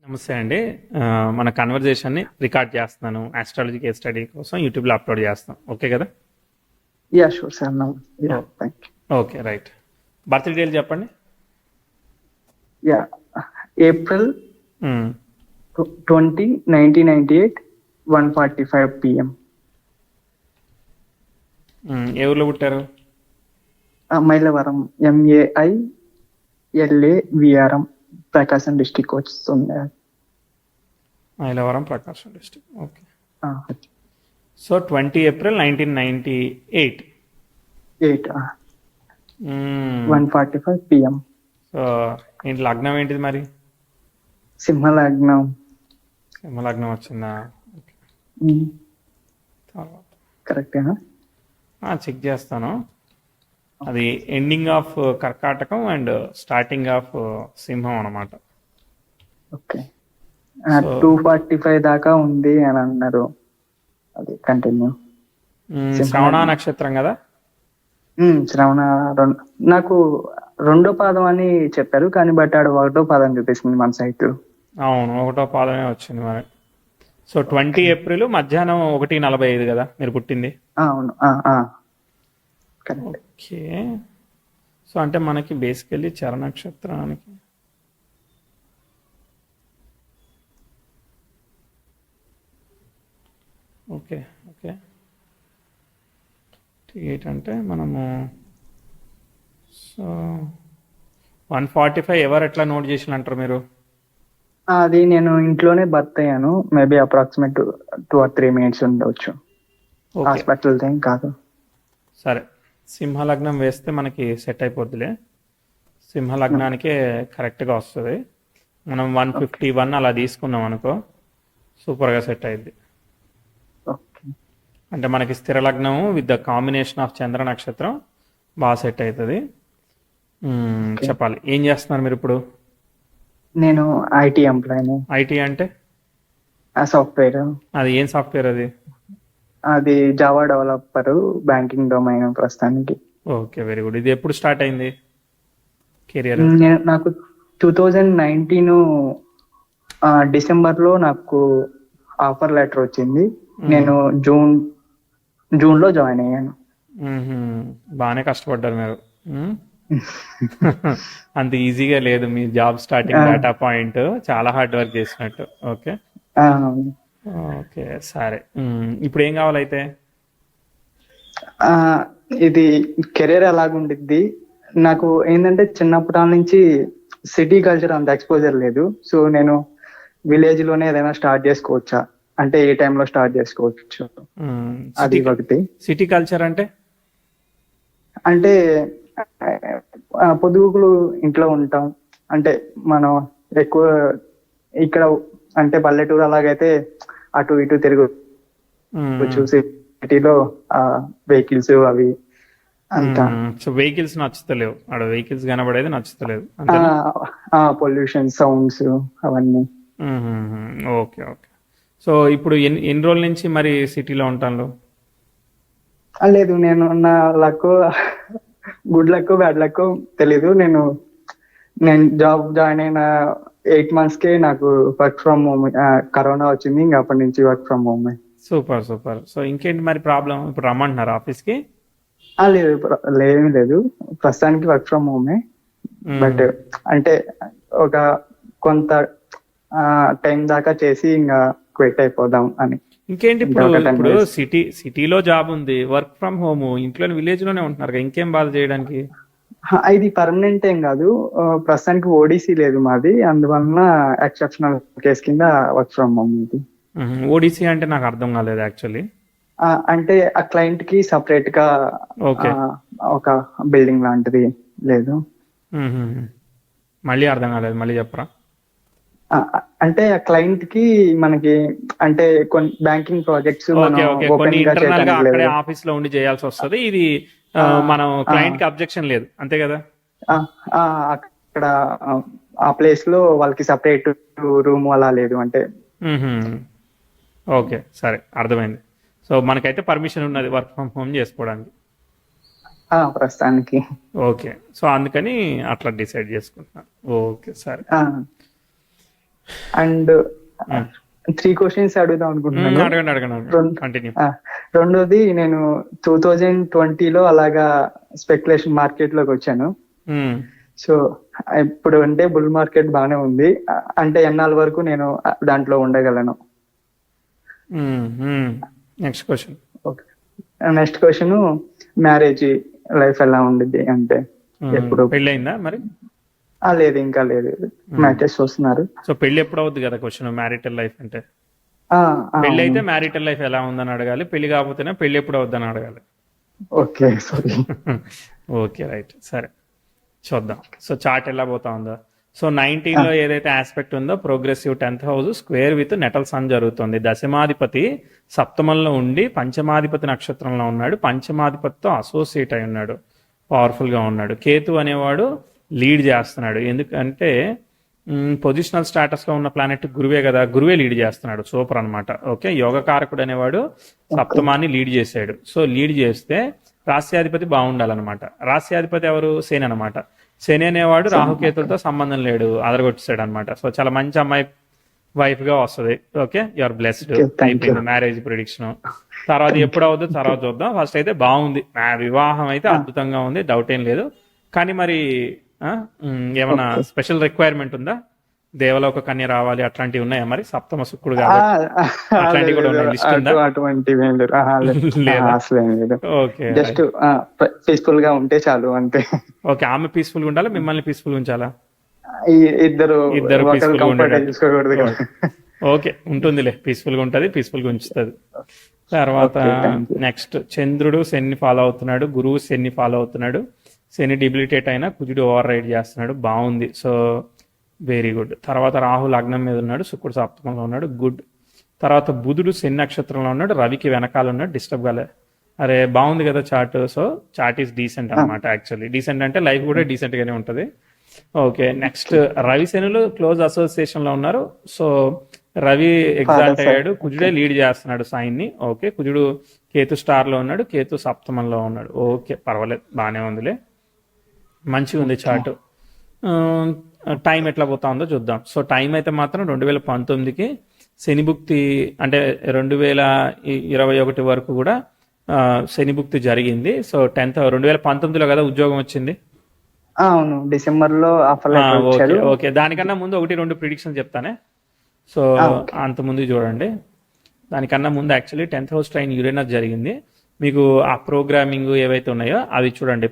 నమస్తే అండి. మన కన్వర్జేషన్ని రికార్డ్ చేస్తున్నాను. ఆస్ట్రాలజీ కేస్ స్టడీ కోసం యూట్యూబ్లో అప్లోడ్ చేస్తాం. ఓకే కదా? Yeah, sure, sir. No. Yeah, thank you. Okay, right. Birth detail చెప్పండి. Yeah, April మ్మ్. 20, 1998, 1:45 p.m. ఏ ఊర్లో పుట్టారు? మైలవరం, MAILAVRM, ప్రకాశం డిస్టిక్ వస్తుంది. Mylavaram, Prakasam district. Okay. Ah, so 20 April 1998. 8, 1:45 p.m. So ఏంటి లగ్నం ఏంటిది మరి? సింహ లగ్నం. సింహ లగ్నం వచ్చిందా? ఓకే. తర్వాత కరెక్టేనా? చెక్ చేస్తాను. అది ఎండింగ్ ఆఫ్ కర్కాటకం అండ్ స్టార్టింగ్ ఆఫ్ సింహం అన్నమాట. ఓకే. So- 2:45 దాకా ఉంది అని అన్నారు. అది కంటిన్యూ. శ్రవణ నక్షత్రం కదా? శ్రవణ నాకు రెండో పాదం అని చెప్పారు, కానీ బట్ ఆడ ఒకటో పాదం చూపిస్తుంది మన సైట్. అవును, ఒకటో పాదమే వచ్చింది మరి. సో 20 ఏప్రిల్ మధ్యాహ్నం 1:45 కదా మీరు పుట్టింది? అవును. కరెక్ట్. ఓకే. సో అంటే మనకి బేసికల్లీ చర నక్షత్రానికి ఓకే ఓకే 8 అంటే మనము సో 1:45 ఎవరు ఎట్లా నోట్ చేసి అంటారు మీరు? అది నేను ఇంట్లోనే బర్త్ అయ్యాను. మేబీ అప్రాక్సిమేట్ 2 or 3 minutes ఉండవచ్చు. ఓకే, హాస్పిటల్ ఏం కాదు. సరే. సింహలగ్నం వేస్తే మనకి సెట్ అయిపోద్దిలే. సింహలగ్నానికే కరెక్ట్గా వస్తుంది. మనం 151 అలా తీసుకున్నాం అనుకో, సూపర్గా సెట్ అయింది. ఓకే. అంటే మనకి స్థిర లగ్నము విత్ ద కాంబినేషన్ ఆఫ్ చంద్ర నక్షత్రం బాగా సెట్ అవుతుంది. చెప్పాలి, ఏం చేస్తున్నారు మీరు ఇప్పుడు? నేను IT ఎంప్లాయీని. ఐటీ అంటే సాఫ్ట్వేర్. అది ఏం సాఫ్ట్వేర్ అది? అది జావా డెవలపర్, బ్యాంకింగ్ డొమైన్ ప్రస్తుతానికి. Okay, very good. ఇది ఎప్పుడు స్టార్ట్ అయింది కెరియర్? నాకు 2019 డిసెంబర్లో నాకు ఆఫర్ లెటర్ వచ్చింది. నేను జూన్ లో జాయిన్ అయ్యాను. బాగానే కష్టపడ్డారు మీరు. అంత ఈజీగా లేదు మీ జాబ్ స్టార్టింగ్ డేటా పాయింట్. చాలా హార్డ్ వర్క్ చేసినట్టు. ఓకే ఓకే, సరే. ఇప్పుడు ఏం కావాలైతే? ఇది కెరీర్ ఎలాగుండిద్ది, నాకు ఏంటంటే చిన్నప్పటి నుంచి సిటీ కల్చర్ అంత ఎక్స్పోజర్ లేదు. సో నేను విలేజ్ లోనే ఏదైనా స్టార్ట్ చేసుకోవచ్చా, అంటే ఏ టైంలో స్టార్ట్ చేసుకోవచ్చు, అది ఒకటి. సిటీ కల్చర్ అంటే పొదుగులు ఇంట్లో ఉంటాం. అంటే మనం ఎక్కువ ఇక్కడ అంటే పల్లెటూరు అలాగైతే అటు ఇటు తిరగచ్చు. సిటీలో వెహికల్స్ అవి అంతా. సో వెహికల్స్ నచ్చుతలేవు, అక్కడ వెహికల్స్ కనబడేది నచ్చుతలేదు. పొల్యూషన్, సౌండ్స్ అవన్నీ. Okay okay. సో ఇప్పుడు ఎన్ని రోజుల నుంచి మరి సిటీలో ఉంటాను? లేదు, నేను నా luck, good luck bad luck తెలీదు. నేను జాబ్ జాయిన్ అయిన 8 months కే నాకు వర్క్ ఫ్రమ్ హోమ్, కరోనా వచ్చింది. ఇంకా అప్పటి నుంచి work from home. Super super. So ఇంకేంటి మరి ప్రాబ్లం? ఇప్పుడు రమ్మంటున్నారు ఆఫీస్కి? లేదు లేదు, ప్రస్తుతానికి వర్క్ ఫ్రమ్ హోమే. బట్ అంటే ఒక కొంత టైం దాకా చేసి ఇంకా క్విట్ అయిపోదాం అని. ఇంకేంటి ఇప్పుడు సిటీలో జాబ్ ఉంది, వర్క్ ఫ్రమ్ హోమ్, ఇంట్లో విలేజ్ లోనే ఉంటున్నారు, ఇంకేం బాధ చేయడానికి? ఇది పర్మనెంట్ ఏం కాదు. ప్రస్తుతానికి ఓడిసి లేదు మాది, అందువలన ఎక్సెప్షనల్ కేసు కింద వర్క్ ఫ్రమ్ హోమ్ ఇది. ఓడిసి అంటే నాకు అర్థం కాలేదు యాక్చువల్లీ. అంటే ఆ క్లయింట్ కి సపరేట్ గా ఒక బిల్డింగ్ లాంటిది లేదు. మళ్ళీ అర్థం కాలేదు, మళ్ళీ చెప్పరా? అంటే ఆ క్లయింట్ కి మనకి అంటే కొన్ని బ్యాంకింగ్ ప్రాజెక్ట్స్ కొన్ని ఇంటర్నల్ గా అక్కడే ఆఫీస్ లో ఉండి చేయాల్సి వస్తుంది. ఇది మనం క్లయింట్ కి అబ్జెక్షన్ లేదు, అంతే కదా? అక్కడ ఆ ప్లేస్ లో వాళ్ళకి సపరేట్ రూమ్ అలా లేదు అంటే. ఓకే, సరే, అర్థమైంది. సో మనకైతే పర్మిషన్ ఉన్నది వర్క్ ఫ్రమ్ హోమ్ చేసుకోవడానికి ప్రస్తుతానికి. ఓకే, సో అందుకని అట్లా డిసైడ్ చేసుకుంటున్నాను. ఓకే, సరే. అండ్ 3 క్వశ్చన్స్ అడుగుదాం అనుకుంటున్నాను. అడగండి కంటిన్యూ. రెండోది, నేను 2020లో అలాగా స్పెక్యులేషన్ మార్కెట్ లోకి వచ్చాను. సో ఇప్పుడు అంటే బుల్ మార్కెట్ బాగానే ఉంది, అంటే ఎన్నాళ్ళ వరకు నేను దాంట్లో ఉండగలను? Next question. Okay, next question, marriage life ఎలా ఉండిద్ది అంటే ఎప్పుడు? పెళ్ళయిందా మరి? లేదు, ఇంకా లేదు, మ్యాచెస్ వస్తున్నారు. సో పెళ్లి ఎప్పుడు అవుద్ది కదా క్వశ్చన్, మ్యారిటల్ లైఫ్ అంటే. పెళ్లి అయితే మ్యారిటల్ లైఫ్ ఎలా ఉందని అడగాలి, పెళ్లి కాకపోతేనే పెళ్లి ఎప్పుడు అవుద్దని అడగాలి. Okay, sorry. ఓకే, రైట్, సరే చూద్దాం. సో చార్ట్ ఎలా పోతా ఉందో. సో 19లో ఏదైతే ఆస్పెక్ట్ ఉందో, progressive 10th house square with natal sun జరుగుతుంది. దశమాధిపతి సప్తమంలో ఉండి పంచమాధిపతి నక్షత్రంలో ఉన్నాడు, పంచమాధిపతితో అసోసియేట్ అయి ఉన్నాడు, పవర్ఫుల్ గా ఉన్నాడు. కేతు అనేవాడు లీడ్ చేస్తున్నాడు, ఎందుకంటే పొజిషనల్ స్టాటస్ లో ఉన్న ప్లానెట్ గురువే కదా, గురువే లీడ్ చేస్తున్నాడు, సూపర్ అనమాట. ఓకే, యోగకారకుడు అనేవాడు సప్తమాన్ని లీడ్ చేశాడు. సో లీడ్ చేస్తే రాస్యాధిపతి బాగుండాలన్నమాట. రాస్యాధిపతి ఎవరు? శని అనమాట. శని అనేవాడు రాహుకేతులతో సంబంధం లేడు, అదరగొట్టేశాడు అనమాట. సో చాలా మంచి అమ్మాయి వైఫ్ గా వస్తుంది. Okay, your blessed. అయిపోయింది మ్యారేజ్ ప్రిడిక్షన్. తర్వాత ఎప్పుడు అవుతుందో తర్వాత చూద్దాం. ఫస్ట్ అయితే బాగుంది, వివాహం అయితే అద్భుతంగా ఉంది, డౌట్ ఏం లేదు. కానీ మరి ఏమన్నా స్పెషల్ రిక్వైర్మెంట్ ఉందా? దేవలోక కన్య రావాలి అట్లాంటివి ఉన్నాయా మరి? సప్తమ శుక్రుడు కాబట్టి అట్లాంటివి కూడా ఉన్నాయి, లిస్ట్ ఉందా? ఓకే, జస్ట్ పీస్ఫుల్ గా ఉంటే చాలు అంతే. ఓకే, ఆమె పీస్ఫుల్ గా ఉండాలా, మిమ్మల్ని పీస్ఫుల్ గా ఉంచాలా? ఇద్దరు పీస్ఫుల్ గా ఉండాలి. ఓకే, ఉంటుందిలే, పీస్ఫుల్ గా ఉంటది, పీస్ఫుల్ గా ఉంచుతుంది. తర్వాత నెక్స్ట్, చంద్రుడు శని ఫాలో అవుతున్నాడు, గురువు శని ఫాలో అవుతున్నాడు. శని డిబిలిటేట్ అయినా కుజుడు ఓవర్ రైడ్ చేస్తున్నాడు, బాగుంది. So very good. తర్వాత రాహు లగ్నం మీద ఉన్నాడు, శుక్రుడు సప్తమంలో ఉన్నాడు, గుడ్. తర్వాత బుధుడు శని నక్షత్రంలో ఉన్నాడు, రవికి వెనకాల ఉన్నాడు, డిస్టర్బ్ కాలే. అరే బాగుంది కదా chart. So chart is decent అనమాట. యాక్చువల్లీ డీసెంట్ అంటే లైఫ్ కూడా డీసెంట్ గానే ఉంటది. ఓకే, నెక్స్ట్, రవి శనులు క్లోజ్ అసోసియేషన్ లో ఉన్నారు. సో రవి ఎగ్జాల్ట్ అయ్యాడు, కుజుడే లీడ్ చేస్తున్నాడు సైన్ ని. ఓకే, కుజుడు కేతు స్టార్ లో ఉన్నాడు, కేతు సప్తమంలో ఉన్నాడు. ఓకే, పర్వాలేదు, బాగానే ఉందిలే, మంచిగా ఉంది చార్ట్. టైం ఎట్లా పోతా ఉందో చూద్దాం. సో టైం అయితే మాత్రం 2019కి శనిభుక్తి, అంటే 2021 వరకు కూడా శనిభుక్తి జరిగింది. సో 10th 2019లో కదా ఉద్యోగం వచ్చింది. అవును, డిసెంబర్ లో ఓకే, దానికన్నా ముందు 1-2 ప్రిడిక్షన్ చెప్తానే. సో అంత ముందు చూడండి, దానికన్నా ముందు actually 10th house train Uranus జరిగింది. మీకు ఆ ప్రోగ్రామింగ్ ఏవైతే ఉన్నాయో అవి చూడండి.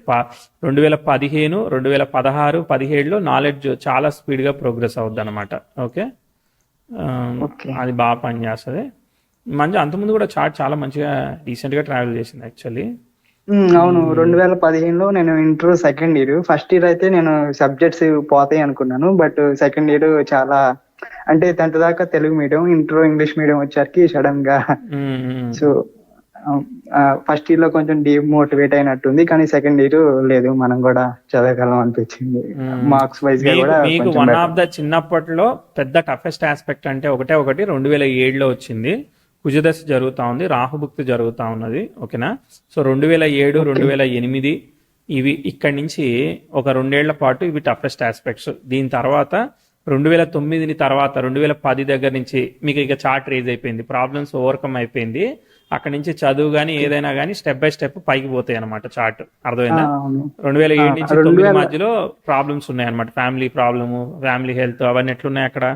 2015, 2016, 17లో నాలెడ్జ్ చాలా స్పీడ్ గా ప్రోగ్రెస్ అవుద్ది అనమాట. ఓకే, అది బాగా పనిచేస్తుంది. మంచి, అంతకుముందు కూడా చార్ట్ చాలా మంచిగా డీసెంట్ గా ట్రావెల్ చేసింది యాక్చువల్లీ. అవును, 2015లో నేను inter second year. First year అయితే నేను సబ్జెక్ట్స్ పోతాయి అనుకున్నాను, బట్ సెకండ్ ఇయర్ చాలా, అంటే 10th దాకా Telugu medium, inter English medium వచ్చరికి సడన్ గా. సో ఫస్ట్ ఇయర్ లో కొంచెం డిమోటివేట్ అయినట్టుంది, కానీ సెకండ్ ఇయర్ లేదు, మనం కూడా చదవగలం అనిపించింది. మార్క్స్ వైజ్ గా కూడా మీకు వన్ ఆఫ్ ద చిన్నప్పట్లో పెద్ద టఫెస్ట్ ఆస్పెక్ట్ అంటే ఒకటి 2007లో వచ్చింది. కుజదశ జరుగుతా ఉంది, రాహుభుక్తి జరుగుతా ఉన్నది. ఓకేనా? సో 2007, 2008 ఇవి ఇక్కడి నుంచి ఒక 2 ఏళ్ల పాటు ఇవి టఫెస్ట్ ఆస్పెక్ట్స్. దీని తర్వాత 2009 తర్వాత 2010 దగ్గర నుంచి మీకు ఇక చార్ట్ రేజ్ అయిపోయింది, ప్రాబ్లమ్స్ ఓవర్కమ్ అయిపోయింది. అక్కడి నుంచి చదువు కానీ ఏదైనా కానీ స్టెప్ బై స్టెప్ పైకి పోతాయి అనమాట చార్ట్. అర్థమైందా? 2007 నుంచి 2009 మధ్యలో ప్రాబ్లమ్స్ ఉన్నాయి అనమాట. ఫ్యామిలీ ప్రాబ్లము, ఫ్యామిలీ హెల్త్, అవన్నీ ఎట్లున్నాయి అక్కడ?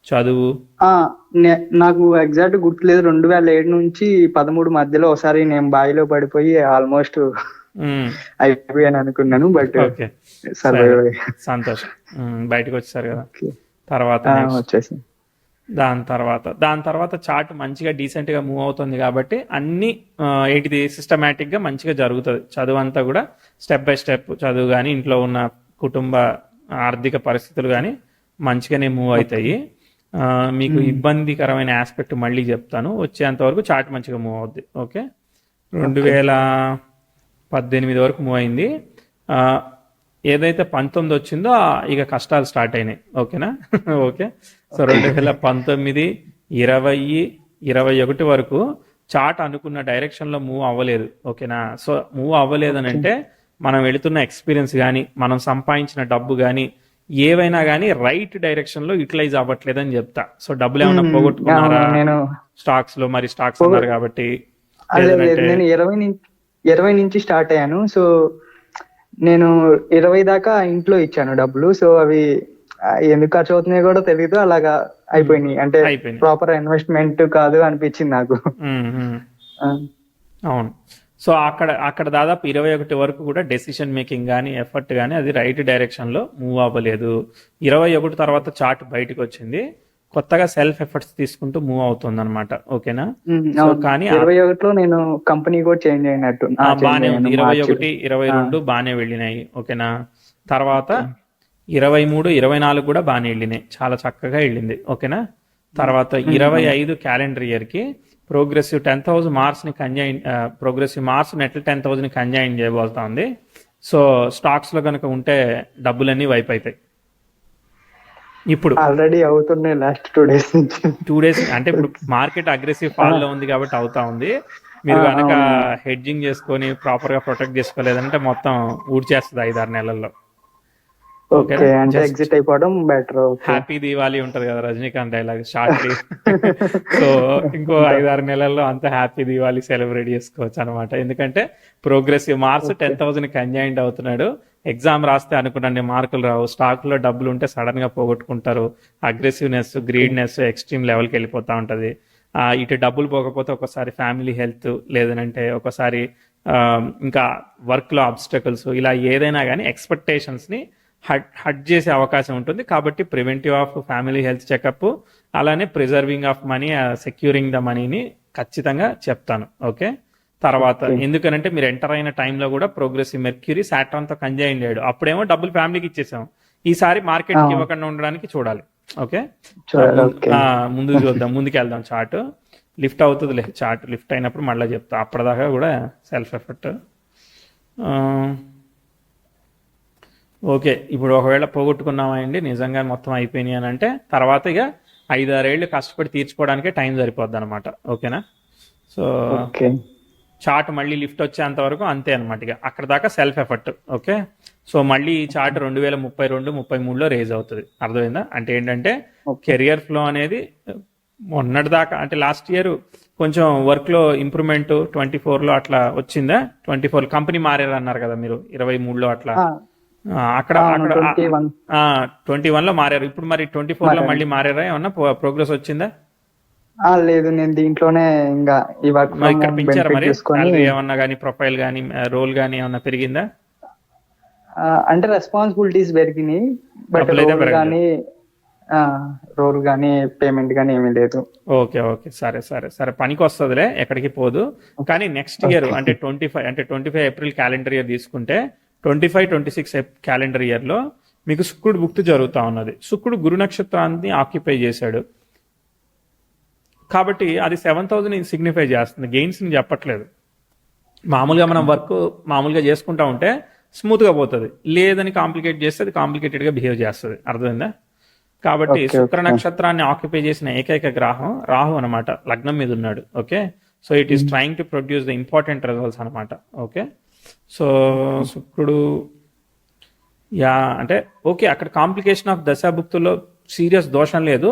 చదువు నాకు ఎగ్జాక్ట్ గుర్తులేదు. 2007 నుంచి 2013 మధ్యలో ఒకసారి నేను బావిలో పడిపోయి ఆల్మోస్ట్ అయిపోయాను అనుకున్నాను, బట్ సంతోషం, బయటకు వచ్చేసారు కదా. తర్వాత వచ్చేసి దాని తర్వాత చార్ట్ మంచిగా డీసెంట్ గా మూవ్ అవుతుంది కాబట్టి అన్ని ఏంటిది సిస్టమేటిక్ గా మంచిగా జరుగుతుంది. చదువు అంతా కూడా స్టెప్ బై స్టెప్ చదువు కానీ, ఇంట్లో ఉన్న కుటుంబ ఆర్థిక పరిస్థితులు కానీ మంచిగానే మూవ్ అవుతాయి. మీకు ఇబ్బందికరమైన ఆస్పెక్ట్ మళ్ళీ చెప్తాను, వచ్చేంత వరకు చార్ట్ మంచిగా మూవ్ అవుద్ది. ఓకే, 2018 వరకు మూవ్ అయింది. ఏదైతే 19 వచ్చిందో ఇక కష్టాలు స్టార్ట్ అయినాయి. ఓకేనా? ఓకే, సో 2019, 20, 21 వరకు చార్ట్ అనుకున్న డైరెక్షన్ లో మూవ్ అవ్వలేదు. ఓకేనా? సో మూవ్ అవ్వలేదు అని అంటే మనం వెళుతున్న ఎక్స్పీరియన్స్ కానీ, మనం సంపాదించిన డబ్బు కానీ ఏవైనా కానీ రైట్ డైరెక్షన్ లో యూటిలైజ్ అవ్వట్లేదని చెప్తా. సో డబ్బులు ఏమైనా అవును, పోగొట్టుకున్నారా నేను స్టాక్స్ లో? మరి స్టాక్స్ అన్నారు కాబట్టి లేదు లేదు, లేదంటే నేను 20 నుంచి స్టార్ట్ అయ్యాను. సో నేను 20 దాకా ఇంట్లో ఇచ్చాను డబ్బులు. సో అవి ఎందుకు ఖర్చు అవుతున్నాయో కూడా తెలియదు, అలాగా అయిపోయినాయి. అంటే అయిపోయినాయి. ప్రాపర్ ఇన్వెస్ట్మెంట్ కాదు అనిపించింది నాకు. ఆ, అవును. సో అక్కడ అక్కడ దాదాపు 21 వరకు కూడా డెసిషన్ మేకింగ్ కానీ ఎఫర్ట్ కానీ అది రైట్ డైరెక్షన్లో మూవ్ అవ్వలేదు. 21 తర్వాత చార్ట్ బయటకు వచ్చింది, కొత్తగా సెల్ఫ్ ఎఫర్ట్స్ తీసుకుంటూ మూవ్ అవుతుంది అనమాట. ఓకేనా? సో అవును. కానీ 21లో నేను కంపెనీ కూడా చేంజ్ అయినట్టు బాగానే ఉంది. 21, 22 బాగానే వెళ్ళినాయి. ఓకేనా? తర్వాత 23, 24 కూడా బాగానే వెళ్ళినాయి, చాలా చక్కగా వెళ్ళింది. ఓకేనా? తర్వాత 25 క్యాలెండర్ ఇయర్కి progressive 10,000 మార్క్స్ని consign progressive marks net 10,000ని consign చేయబోతా ఉంది. సో స్టాక్స్లో కనుక ఉంటే డబ్బులన్నీ వైప్ అవుతాయి. ఇప్పుడు ఆల్రెడీ అవుతున్నాయి లాస్ట్ 2 days నుంచి. 2 days అంటే ఇప్పుడు మార్కెట్ అగ్రెసివ్ ఫాల్ లో ఉంది కాబట్టి అవుతా ఉంది. మీరు కనుక హెడ్జింగ్ చేసుకొని ప్రాపర్ గా ప్రొటెక్ట్ చేసుకోలేదంటే మొత్తం ఊడ్చేస్తుంది 5-6 నెలల్లో. ఓకే, అంటే ఎగ్జిట్ అయిపోవడం బెటర్. హ్యాపీ దీవాలి ఉంటది కదా రజనీకాంత్ డైలాగ్ షార్ట్లీ. సో ఇంకో 5-6 నెలల్లో అంత హ్యాపీ దీవాలి సెలబ్రేట్ చేసుకోవచ్చు అనమాట. ఎందుకంటే ప్రోగ్రెసివ్ మార్క్స్ 10,000 కంజైండ్ అవుతున్నాడు. ఎగ్జామ్ రాస్తే అనుకున్న మార్కులు రావు, స్టాక్ లో డబ్బులు ఉంటే సడన్ గా పోగొట్టుకుంటారు, అగ్రెసివ్నెస్ గ్రీడ్నెస్ ఎక్స్ట్రీమ్ లెవెల్కి వెళ్ళిపోతా ఉంటది. ఇటు డబ్బులు పోకపోతే ఒకసారి ఫ్యామిలీ హెల్త్, లేదంటే ఒకసారి ఇంకా వర్క్ లో అబ్స్టకల్స్, ఇలా ఏదైనా కానీ ఎక్స్పెక్టేషన్స్ ని హట్ చేసే అవకాశం ఉంటుంది. కాబట్టి preventive of family health checkup, అలానే preserving of money, securing the మనీని ఖచ్చితంగా చెప్తాను. ఓకే? తర్వాత ఎందుకనంటే మీరు ఎంటర్ అయిన టైంలో కూడా ప్రోగ్రెసివ్ మెర్క్యూరీ సాటర్న్ తో కంజైన్ అయ్యాడు, అప్పుడేమో డబ్బులు ఫ్యామిలీకి ఇచ్చేసాం. ఈసారి మార్కెట్ కి ఇవ్వకుండా ఉండడానికి చూడాలి. ఓకే? ముందుకు చూద్దాం, ముందుకు వెళ్దాం. చార్ట్ లిఫ్ట్ అవుతుందిలే, చార్ట్ లిఫ్ట్ అయినప్పుడు మళ్ళీ చెప్తా. అప్పటిదాకా కూడా సెల్ఫ్ ఎఫర్ట్. ఓకే, ఇప్పుడు ఒకవేళ పోగొట్టుకున్నామండి నిజంగా మొత్తం అయిపోయినాయి అని అంటే తర్వాత ఇక 5-6 ఏళ్ళు కష్టపడి తీర్చుకోవడానికే టైం సరిపోద్ది అనమాట. ఓకేనా? సో చార్ట్ మళ్ళీ లిఫ్ట్ వచ్చేంత వరకు అంతే అనమాట. ఇక అక్కడ దాకా సెల్ఫ్ ఎఫర్ట్. ఓకే? సో మళ్ళీ ఈ చార్ట్ 2032, 33లో రేజ్ అవుతుంది. అర్థమైందా? అంటే ఏంటంటే కెరియర్ ఫ్లో అనేది మొన్నటి దాకా అంటే లాస్ట్ ఇయర్ కొంచెం వర్క్ లో ఇంప్రూవ్మెంట్ 24లో అట్లా వచ్చిందా? 24 కంపెనీ మారారు అన్నారు కదా మీరు, 23లో అట్లా అక్కడ 21లో మారారు. ఇప్పుడు మరి 24లో మళ్ళీ మారారా? ఏమన్నా ప్రోగ్రెస్ వచ్చిందా? లేదు, నేను దీంట్లోనే ఇంకా ఈ వర్క్ ఇక్కడ పెంచారా మరి? సాలరీ ఏమన్నా కానీ, ప్రొఫైల్ కానీ, రోల్ కానీ ఏమన్నా పెరిగిందా? అంటే రెస్పాన్సిబిలిటీస్ పెరిగినాయి, బట్ రోల్ కానీ పేమెంట్ కానీ ఏమీ లేదు. ఓకే ఓకే, సరే సరే సరే, పనికి వస్తుందిలే, ఎక్కడికి పోదు. కానీ నెక్స్ట్ ఇయర్ అంటే 25 ఏప్రిల్ క్యాలెండర్ ఇయర్ తీసుకుంటే 25-26 క్యాలెండర్ ఇయర్ లో మీకు శుక్రుడు భుక్తి జరుగుతూ ఉన్నది. శుక్రుడు గురు నక్షత్రాన్ని ఆక్యుపై చేశాడు కాబట్టి అది 7,000 సిగ్నిఫై చేస్తుంది, గెయిన్స్ ని చెప్పట్లేదు. మామూలుగా మనం వర్క్ మామూలుగా చేసుకుంటా ఉంటే స్మూత్ గా పోతుంది, లేదని కాంప్లికేట్ చేస్తే అది కాంప్లికేటెడ్ గా బిహేవ్ చేస్తుంది. అర్థమైందా? కాబట్టి శుక్ర నక్షత్రాన్ని ఆక్యుపై చేసిన ఏకైక గ్రహం రాహు అనమాట, లగ్నం మీద ఉన్నాడు. Okay? So it is trying to produce the important results అనమాట. ఓకే? సో శుక్రుడు అంటే ఓకే, అక్కడ కాంప్లికేషన్ ఆఫ్ దశాభుక్తుల్లో సీరియస్ దోషం లేదు,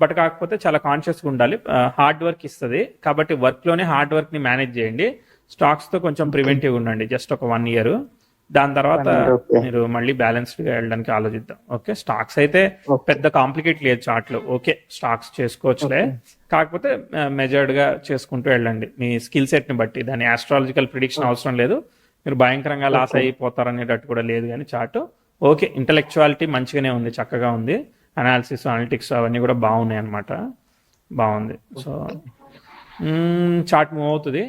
బట్ కాకపోతే చాలా కాన్షియస్గా ఉండాలి. హార్డ్ వర్క్ ఇస్తుంది కాబట్టి వర్క్లోనే హార్డ్ వర్క్ని మేనేజ్ చేయండి. స్టాక్స్తో కొంచెం ప్రివెంటివ్ ఉండండి, జస్ట్ ఒక 1 year. దాని తర్వాత మీరు మళ్ళీ బ్యాలెన్స్డ్గా వెళ్ళడానికి ఆలోచిద్దాం. ఓకే? స్టాక్స్ అయితే పెద్ద కాంప్లికేట్ లేదు చార్ట్లో. ఓకే, స్టాక్స్ చేసుకోవచ్చులే, కాకపోతే మెజర్డ్గా చేసుకుంటూ వెళ్ళండి మీ స్కిల్ సెట్ని బట్టి. దాని ఆస్ట్రాలజికల్ ప్రిడిక్షన్ అవసరం లేదు, మీరు భయంకరంగా లాస్ అయిపోతారనేటట్టు కూడా లేదు. కానీ చార్ట్ ఓకే, ఇంటలెక్చువాలిటీ మంచిగానే ఉంది, చక్కగా ఉంది, అనాలిసిస్ అనలిటిక్స్ అవన్నీ కూడా బాగున్నాయి అనమాట, బాగుంది. సో చార్ట్ మూవ్ అవుతుంది,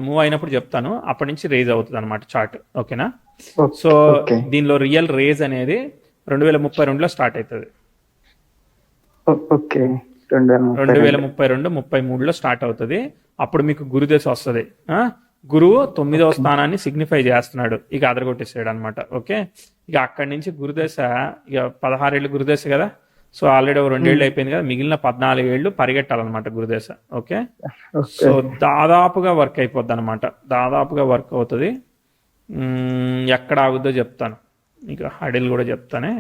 మూవ్ అయినప్పుడు చెప్తాను, అప్పటి నుంచి రేజ్ అవుతుంది అనమాట చార్ట్. ఓకేనా? సో దీనిలో రియల్ రేజ్ అనేది 2032లో స్టార్ట్ అవుతుంది. 2032-33లో స్టార్ట్ అవుతుంది. అప్పుడు మీకు గురుదశ వస్తుంది. గురువు 9వ స్థానాన్ని సిగ్నిఫై చేస్తున్నాడు, ఇక అదరగొట్టేసాడు అనమాట. ఓకే? ఇక అక్కడి నుంచి గురుదశ ఇక 16 ఏళ్ళు గురుదశ కదా, సో ఆల్రెడీ 2 ఏళ్ళు అయిపోయింది కదా, మిగిలిన 14 ఏళ్ళు పరిగెట్టాలన్నమాట గురుదశ. ఓకే? సో దాదాపుగా వర్క్ అయిపోద్ది అనమాట, దాదాపుగా వర్క్ అవుతుంది. ఎక్కడ ఆగుద్దో చెప్తాను, ఇక హడిల్ కూడా చెప్తానే.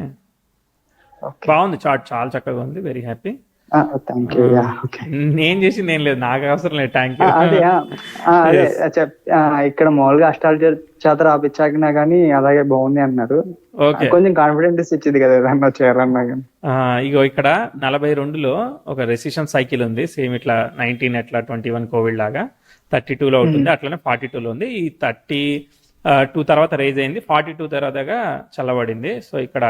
ఓకే. బాగుంది చార్ట్, చాలా చక్కగా ఉంది, very happy. Thank you. Yeah, okay. నేను చేసింది ఏం లేదు, నాకు అవసరం లేదు, థ్యాంక్ యూ. అదే అదే ఎస్. ఇక్కడ మామూలుగా అష్టాలు చేత రాపిచ్చాకినా కానీ అలాగే బాగుంది అన్నారు. ఓకే. కొంచెం కాన్ఫిడెన్స్ ఇచ్చింది కదా ఏదన్నా చేయాలన్నా కానీ. ఇగో ఇక్కడ 42లో ఒక రెసిషన్ సైకిల్ ఉంది, సేమ్ ఇట్లా 19 ఎట్లా 21 కోవిడ్ లాగా 32లో ఉంటుంది, అట్లనే 42లో ఉంది. ఈ 32 తర్వాత రైజ్ అయింది, 42 తర్వాతగా చల్లబడింది. సో ఇక్కడ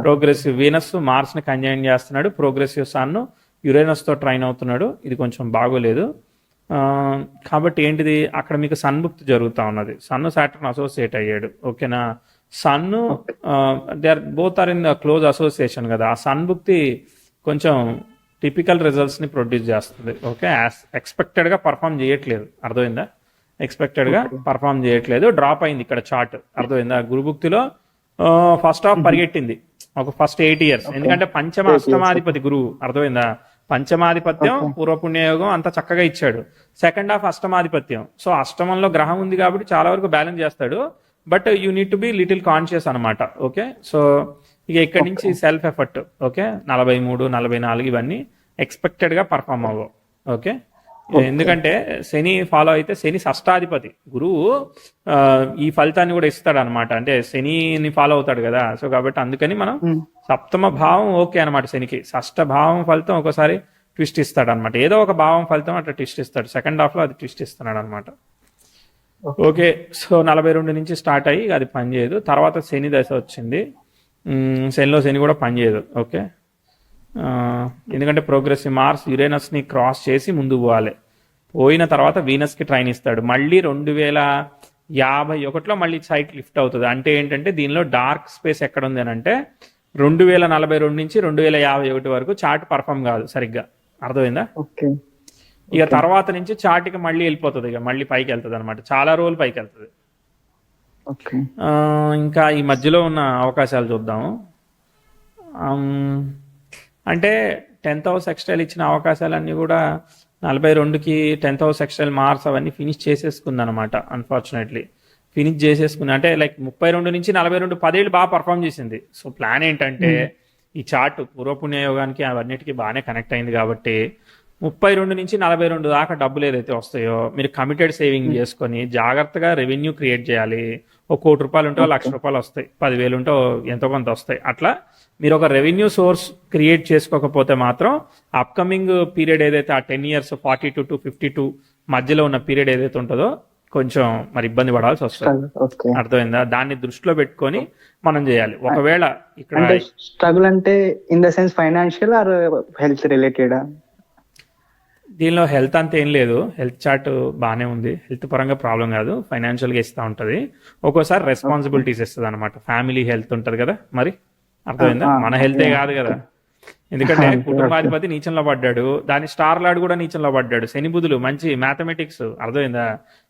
ప్రోగ్రెసివ్ వీనస్ మార్స్ ని కంజైన్ చేస్తున్నాడు, ప్రోగ్రెసివ్ సన్ యురేనస్ తో ట్రైన్ అవుతున్నాడు. ఇది కొంచెం బాగోలేదు. కాబట్టి ఏంటిది, అక్కడ మీకు సన్ముక్తి జరుగుతూ ఉన్నది, సన్ను సాటర్న్ అసోసియేట్ అయ్యాడు. ఓకేనా, sun they are both are in the close association కదా, ఆ సన్ముక్తి కొంచెం టిపికల్ రిజల్ట్స్ ని ప్రొడ్యూస్ చేస్తుంది. ఓకే, ఎక్స్పెక్టెడ్ గా పర్ఫామ్ చేయట్లేదు, అర్థమైందా, ఎక్స్పెక్టెడ్ గా పర్ఫామ్ చేయట్లేదు, డ్రాప్ అయింది ఇక్కడ చార్ట్, అర్థమైందా. గురుభుక్తిలో ఫస్ట్ హాఫ్ పరిగెట్టింది ఒక ఫస్ట్ 8 years, ఎందుకంటే పంచమ అష్టమాధిపతి గురువు, అర్థమైందా. పంచమాధిపత్యం పూర్వపుణ్యయోగం అంత చక్కగా ఇచ్చాడు, సెకండ్ హాఫ్ అష్టమాధిపత్యం. సో అష్టమంలో గ్రహం ఉంది కాబట్టి చాలా వరకు బ్యాలెన్స్ చేస్తాడు, but you need to be little conscious అనమాట. ఓకే, సో ఇక ఇక్కడి నుంచి సెల్ఫ్ ఎఫర్ట్. ఓకే, 43, 44 ఇవన్నీ ఎక్స్పెక్టెడ్ గా పర్ఫామ్ అవ్వవు. ఓకే, ఎందుకంటే శని ఫాలో అయితే, శని షష్టాధిపతి గురువు ఈ ఫలితాన్ని కూడా ఇస్తాడు అనమాట, అంటే శనిని ఫాలో అవుతాడు కదా. సో కాబట్టి అందుకని మనం సప్తమ భావం ఓకే అనమాట, శనికి షష్ఠ భావం ఫలితం ఒకసారి ట్విస్ట్ ఇస్తాడు అనమాట, ఏదో ఒక భావం ఫలితం అట్లా ట్విస్ట్ ఇస్తాడు, సెకండ్ హాఫ్ లో అది ట్విస్ట్ ఇస్తున్నాడు అనమాట. ఓకే, సో 42 నుంచి స్టార్ట్ అయ్యి అది పనిచేయదు, తర్వాత శని దశ వచ్చింది, శనిలో శని కూడా పనిచేయదు. ఓకే, ఎందుకంటే ప్రోగ్రెసివ్ మార్స్ యురేనస్ ని క్రాస్ చేసి ముందు పోవాలి, పోయిన తర్వాత వీనస్ కి ట్రైన్ ఇస్తాడు. మళ్ళీ 2051లో మళ్ళీ సైట్ లిఫ్ట్ అవుతుంది. అంటే ఏంటంటే దీనిలో డార్క్ స్పేస్ ఎక్కడ ఉంది అని అంటే 2042 నుంచి 2051 వరకు చార్ట్ పర్ఫామ్ కాదు సరిగ్గా, అర్థమైందా. ఇక తర్వాత నుంచి చార్ట్కి మళ్ళీ వెళ్ళిపోతుంది, ఇక మళ్ళీ పైకి వెళ్తుంది అనమాట, చాలా రోజులు పైకి వెళ్తుంది. ఇంకా ఈ మధ్యలో ఉన్న అవకాశాలు చూద్దాము. అంటే 10th house ఎక్స్టైల్ ఇచ్చిన అవకాశాలన్నీ కూడా 42కి 10th house ఎక్స్టైల్ మార్స్ అవన్నీ ఫినిష్ చేసేసుకుంది అనమాట. అన్ఫార్చునేట్లీ ఫినిష్ చేసేసుకుంది, అంటే లైక్ 32 నుంచి 42 10 ఏళ్ళు బాగా పర్ఫామ్ చేసింది. సో ప్లాన్ ఏంటంటే ఈ చార్ట్ పూర్వపుణ్యయోగానికి అవన్నిటికీ బాగానే కనెక్ట్ అయింది కాబట్టి 32 నుంచి 42 దాకా డబ్బులు ఏదైతే వస్తాయో మీరు కమిటెడ్ సేవింగ్ చేసుకొని జాగ్రత్తగా రెవెన్యూ క్రియేట్ చేయాలి. ఒక ₹1,00,000 ఉంటే ₹1,00,000 వస్తాయి, 10,000 ఉంటే ఎంతో కొంత వస్తాయి. అట్లా మీరు ఒక రెవెన్యూ సోర్స్ క్రియేట్ చేసుకోకపోతే మాత్రం అప్కమింగ్ పీరియడ్ ఏదైతే ఆ 10 years 42 to 52 మధ్యలో ఉన్న పీరియడ్ ఏదైతే ఉంటుందో కొంచెం మరి ఇబ్బంది పడాల్సి వస్తుంది, అర్థమైందా. దాన్ని దృష్టిలో పెట్టుకొని మనం చేయాలి. ఒకవేళ ఇక్కడ స్ట్రగుల్ అంటే in the sense financial or health related, దీనిలో హెల్త్ అంత ఏం లేదు, హెల్త్ చార్ట్ బాగానే ఉంది, హెల్త్ పరంగా ప్రాబ్లం కాదు, ఫైనాన్షియల్గా ఇస్తూ ఉంటుంది. ఒక్కోసారి రెస్పాన్సిబిలిటీస్ ఇస్తుంది అనమాట, ఫ్యామిలీ హెల్త్ ఉంటుంది కదా, మరి అర్థమైందా, మన హెల్తే కాదు కదా. ఎందుకంటే కుటుంబాధిపతి నీచంలో పడ్డాడు, దాని స్టార్ లార్డ్ కూడా నీచంలో పడ్డాడు, శని బుధులు మంచి మ్యాథమెటిక్స్, అర్థమైందా,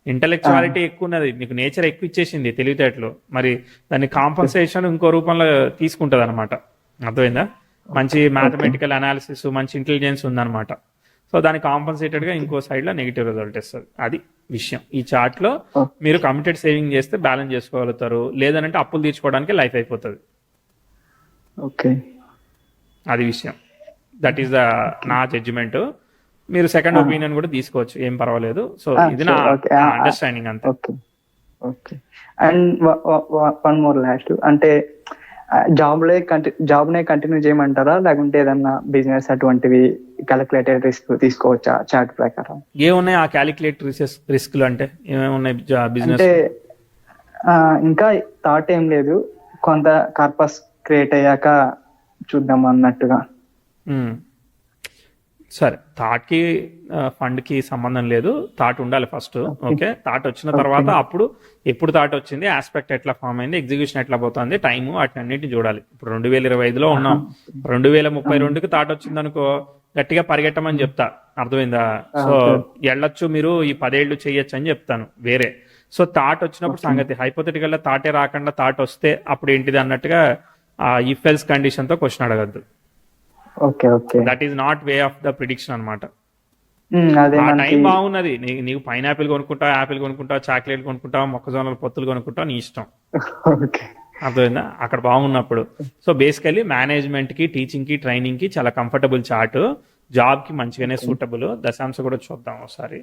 ఇంటలెక్చువాలిటీ ఎక్కువ ఉన్నది, మీకు నేచర్ ఎక్కువ ఇచ్చేసింది తెలివితేటలు, మరి దాన్ని కాంపన్సేషన్ ఇంకో రూపంలో తీసుకుంటుంది అనమాట, అర్థమైందా. మంచి మ్యాథమెటికల్ అనాలిసిస్, మంచి ఇంటెలిజెన్స్ ఉందన్నమాట. సో దాని కాంపన్సేటెడ్ గా ఇంకో సైడ్ లో నెగిటివ్ రిజల్ట్ ఇస్తుంది. అది విషయం. ఈ చార్ట్ లో మీరు కమిటెడ్ సేవింగ్ చేస్తే బ్యాలెన్స్ చేసుకోగలుగుతారు, లేదనంటే అప్పులు తీర్చుకోవడానికి లైఫ్ అయిపోతుంది. ఓకే, అది విషయం. దట్ ఈస్ ద నా జడ్జిమెంట్. మీరు సెకండ్ ఒపీనియన్ కూడా తీసుకోవచ్చు, ఏం పర్వాలేదు. సో ఇది నా అండర్స్టాండింగ్ అంతే. Okay, and one more last, అంటే జాబ్ నే కంటిన్యూ చేయమంటారా, లేకుంటే ఏదన్నా బిజినెస్ అటువంటివి క్యాలిక్యులేటెడ్ రిస్క్ తీసుకోవచ్చా చార్ట్ ప్రకారం? ఏమున్నాయి ఆ క్యాలిక్యులేట్ రిస్క్లు అంటే ఏమేమి ఉన్నాయి బిజినెస్ అంటే ఇంకా థాట్ ఏం లేదు, కొంత కార్పస్ క్రియేట్ అయ్యాక చూద్దాం అన్నట్టుగా. సరే, థాట్ కి ఫండ్ కి సంబంధం లేదు, థాట్ ఉండాలి ఫస్ట్. ఓకే, థాట్ వచ్చిన తర్వాత అప్పుడు ఎప్పుడు థాట్ వచ్చింది, ఆస్పెక్ట్ ఎట్లా ఫామ్ అయింది, ఎగ్జిక్యూషన్ ఎట్లా పోతుంది, టైము, వాటిని అన్నింటిని చూడాలి. ఇప్పుడు 2025లో ఉన్నాం, 2032కి థాట్ వచ్చింది అనుకో, గట్టిగా పరిగెట్టమని చెప్తా, అర్థమైందా. సో వెళ్ళొచ్చు మీరు, ఈ 10 ఏళ్ళు చెయ్యొచ్చు అని చెప్తాను వేరే. సో థాట్ వచ్చినప్పుడు సంగతి, హైపోథెటికల్ థాటే రాకుండా థాట్ వస్తే అప్పుడు ఏంటిది అన్నట్టుగా ఇఫ్ ఎల్స్ కండిషన్ తో క్వశ్చన్ అడగద్దు. That is not way of the prediction అనమాట. ఆ టైం బాగున్నది, నీకు పైనాపిల్ కొనుక్కుంటావు, యాపిల్ కొనుక్కుంటావు, చాక్లెట్ కొనుక్కుంటావు, మొక్కజొన్నల పొత్తులు కొనుక్కుంటావు, నీ ఇష్టం. అర్థమైందా? అక్కడ బాగున్నప్పుడు. సో బేసికలీ మేనేజ్మెంట్కి, టీచింగ్కి, ట్రైనింగ్కి చాలా కంఫర్టబుల్ చార్ట్, జాబ్కి మంచిగానే సూటబుల్. దశాంశ కూడా చూద్దాం ఒకసారి.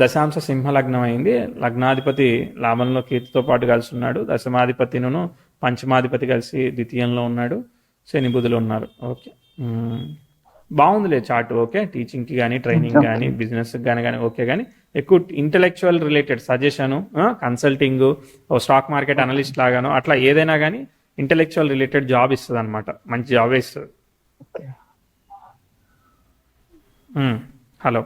దశాంశ సింహ లగ్నం అయింది. లగ్నాధిపతి లాభంలో కీర్తితో పాటు కలిసి ఉన్నాడు. దశమాధిపతిను పంచమాధిపతి కలిసి ద్వితీయంలో ఉన్నాడు. శని బుధులు ఉన్నారు. ఓకే, బాగుందిలే చార్ట్. ఓకే, టీచింగ్కి కానీ, ట్రైనింగ్ కానీ, బిజినెస్కి కానీ ఓకే. కానీ ఎక్కువ intellectual related suggestion, consulting, stock market analyst లాగాను అట్లా ఏదైనా కానీ ఇంటెలెక్చువల్ రిలేటెడ్ జాబ్ ఇస్తుంది అనమాట. మంచి జాబే ఇస్తుంది. Hello,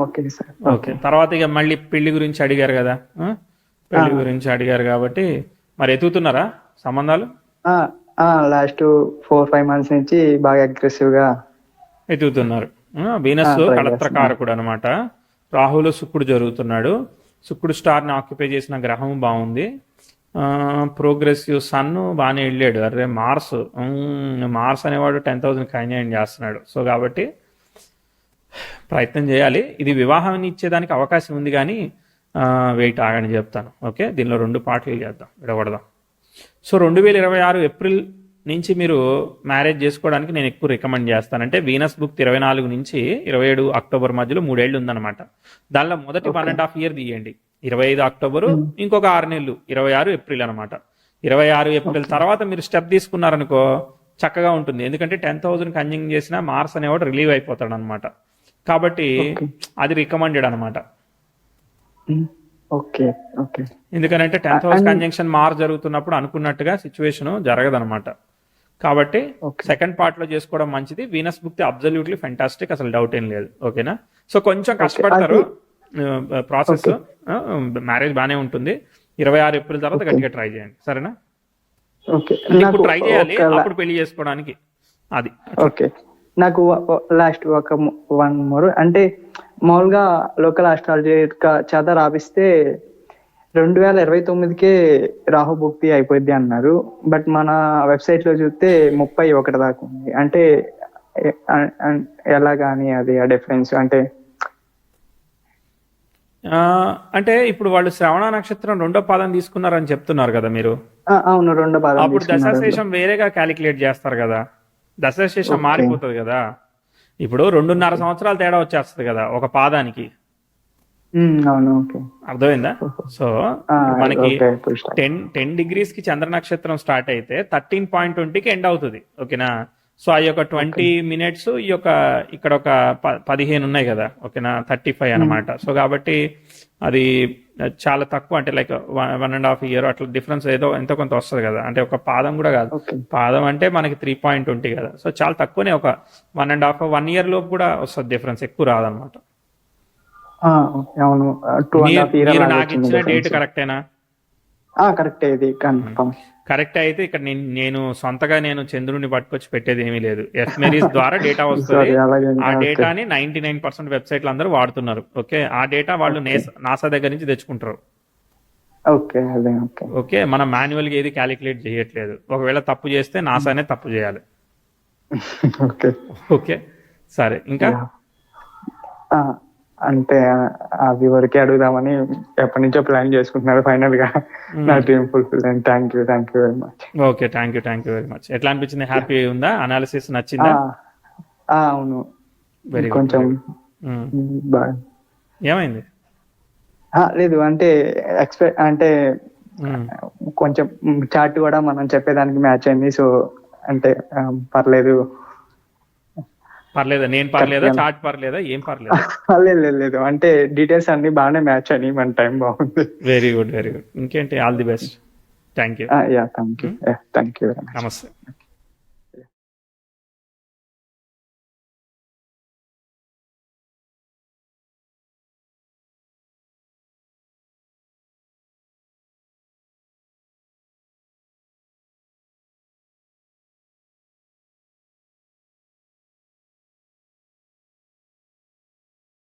okay sir. ఓకే, తర్వాత ఇక మళ్ళీ పెళ్లి గురించి అడిగారు కదా, పెళ్లి గురించి అడిగారు కాబట్టి మరి ఎత్తుతున్నారా సంబంధాలు? లాస్ట్ 4-5 మంత్స్ నుంచి బాగా అగ్రెసివ్ గా ఎత్తుతున్నారు. వీనస్ కళత్రకారకుడు అనమాట. రాహులు శుక్రుడు జరుగుతున్నాడు. శుక్రుడు స్టార్ని ఆక్యుపై చేసిన గ్రహం బాగుంది. ప్రోగ్రెసివ్ సన్ బాగానే వెళ్ళాడు. అరే మార్స్ అనేవాడు 10,000 కన్యాయం చేస్తున్నాడు. సో కాబట్టి ప్రయత్నం చేయాలి. ఇది వివాహాన్ని ఇచ్చేదానికి అవకాశం ఉంది, కానీ వెయిట్ ఆగని చెప్తాను. ఓకే, దీనిలో 2 పార్టీలు చేద్దాం, విడగొడదాం. సో 2026 ఏప్రిల్ నుంచి మీరు మ్యారేజ్ చేసుకోవడానికి నేను ఎక్కువ రికమెండ్ చేస్తాను. అంటే వీనస్ బుక్ 24 నుంచి 27 అక్టోబర్ మధ్యలో 3 ఏళ్ళు ఉందన్నమాట. దానిలో మొదటి 1.5 ఇయర్ తీయండి. 25 అక్టోబరు, ఇంకొక 6 నెలలు 26 ఏప్రిల్ అనమాట. 26 ఏప్రిల్ తర్వాత మీరు స్టెప్ తీసుకున్నారనుకో చక్కగా ఉంటుంది. ఎందుకంటే 10,000 కన్జింగ్ చేసిన మార్స్ అనేవాడు రిలీవ్ అయిపోతాడు అనమాట. కాబట్టి అది రికమెండెడ్ అనమాట. ఎందుకంటే 10,000 కంజంక్షన్ మార్ జరుగుతున్నప్పుడు అనుకున్నట్టుగా సిచ్యువేషన్ జరగదనమాట. కాబట్టి సెకండ్ పార్ట్ లో చేసుకోవడం మంచిది. వీనస్ బుక్ అబ్సల్యూట్లీ ఫెంటాస్టిక్, అసలు డౌట్ ఏం లేదు. ఓకేనా? సో కొంచెం కష్టపడతారు ప్రాసెస్. మ్యారేజ్ బానే ఉంటుంది. 26 ఏప్రిల్ తర్వాత గట్టిగా ట్రై చేయండి, సరేనా? ఇప్పుడు ట్రై చేయాలి, అప్పుడు పెళ్లి చేసుకోవడానికి. అది ఓకే. నాకు లాస్ట్ ఒక 1 మోర్, అంటే మామూలుగా లోకల్ ఆస్ట్రాలజీ చేత రాపిస్తే 2029కే రాహు భుక్తి అయిపోద్ది అన్నారు. బట్ మన వెబ్సైట్ లో చూస్తే 31 దాకా ఉంది. అంటే ఎలా కానీ అది ఆ డిఫరెన్స్ అంటే ఇప్పుడు వాళ్ళు శ్రవణ నక్షత్రం 2వ పాదం తీసుకున్నారని చెప్తున్నారు కదా మీరు? అవును, 2వ పాదం. అప్పుడు దశాశేషం వేరేగా క్యాలిక్యులేట్ చేస్తారు కదా, దశాశేషం మారిపోతుంది కదా. ఇప్పుడు 2.5 సంవత్సరాలు తేడా వచ్చేస్తుంది కదా ఒక పాదానికి. అర్థమైందా? సో మనకి 10 degrees కి చంద్ర నక్షత్రం స్టార్ట్ అయితే 13.20కి ఎండ్ అవుతుంది. ఓకేనా? సో ఆ యొక్క 20 minutes ఈ యొక్క ఇక్కడ ఒక 15 ఉన్నాయి కదా. ఓకేనా? 35 అనమాట. సో కాబట్టి అది చాలా తక్కువ, అంటే లైక్ 1.5 year అట్లా డిఫరెన్స్ ఏదో ఎంతో కొంత వస్తుంది కదా. అంటే ఒక పాదం కూడా కాదు, పాదం అంటే మనకి 3.20 కదా. సో చాలా తక్కువనే, ఒక 1.5-1 year లోపు కూడా వస్తుంది డిఫరెన్స్, ఎక్కువ రాదనమాట. మీరు నాకు ఇచ్చిన డేట్ కరెక్టేనా? కరెక్ట్. ఇది కరెక్ట్ అయితే ఇక్కడ నేను సొంతగా నేను చంద్రుడిని పట్టుకొచ్చి పెట్టేది ఏమీ లేదు. ఎస్మెరీస్ ద్వారా డేటా వస్తుంది. ఆ డేటాని 99% వెబ్సైట్లు అందరూ వాడుతున్నారు. ఓకే, ఆ డేటా వాళ్ళు నాసా దగ్గర నుంచి తెచ్చుకుంటారు. ఓకే, మనం మాన్యువల్ గా ఏది క్యాలిక్యులేట్ చేయట్లేదు. ఒకవేళ తప్పు చేస్తే నాసానే తప్పు చేయాలి. ఓకే, సరే. ఇంకా అంటే అది వరకే అడుగుదామని ఎప్పటి నుంచో ప్లాన్ చేసుకుంటున్నారు. ఫైనల్ గా నా dream fulfil. Thank you very much. Okay, thank you very much. ఎట్లా అనిపించింది? హ్యాపీ ఉందా? అనాలిసిస్ నచ్చిందా? అవును, కొంచెం బాగా. ఏమైంది? లేదు, అంటే కొంచెం చార్ట్ కూడా మనం చెప్పేదానికి మ్యాచ్ అయింది. సో అంటే పర్లేదు. పర్లేదా? నేను పర్లేదా? చార్ట్ పర్లేదా? ఏం పర్లేదు? లేదు, అంటే డీటెయిల్స్ అన్ని బాగానే మ్యాచ్ అని, మన టైం బాగుంది. Very good. ఇంకేంటి? All the best. Thank you. Thank you. నమస్తే.